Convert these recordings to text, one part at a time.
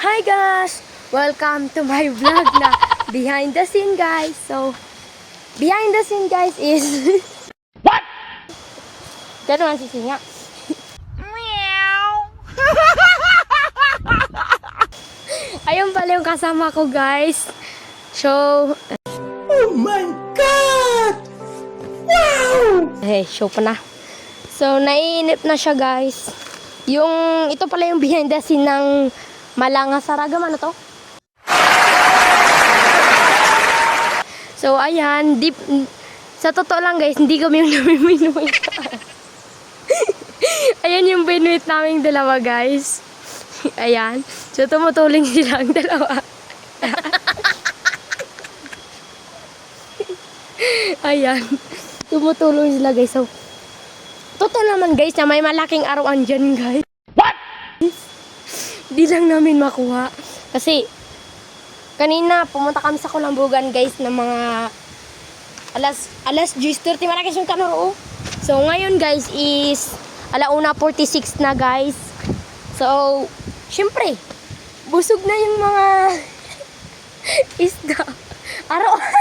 Hi guys! Welcome to my vlog na behind the scene guys. So, behind the scene guys is... What? Gano'n ang sisinga. Meow. Ayun pala yung kasama ko guys. So... Oh my God! Wow! Show pa na. So, naiinip na siya guys. Ito pala yung behind the scene ng Malanga Saragam. Ano to? So, ayan. Sa totoo lang guys, hindi kami yung namiminuit. Ayan yung binuit naming dalawa guys. Ayan. So, tumutuling silang dalawa. Ayan. Tumutulong sila guys. So, totoo naman guys na may malaking arawan dyan guys. What? Di lang namin makuha. Kasi, kanina pumunta kami sa Kulambugan guys ng mga alas 10:30 malakas yung kanuro. So, ngayon guys is 1:46 na guys. So, syempre, busog na yung mga isda. Arawan.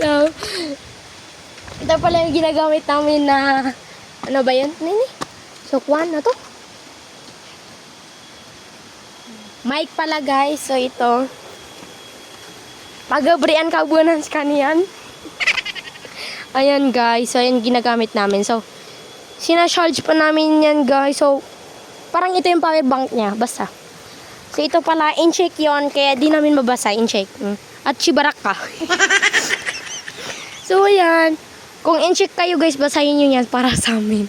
So, ito pala yung ginagamit namin na, ano ba yun? Nini? Sukwan na to? Mic pala guys. So, ito. Pagabrian kabunan sa kaniyan. Ayan guys. So, ayan ginagamit namin. So, sinacharge pa namin yan guys. So, parang ito yung power bank niya. Basta. So, ito pala, in-check yun. Kaya di namin mabasa, in-check. At chibarak ka. So, ayan. Kung in-check kayo guys, basahin nyo yan para sa amin.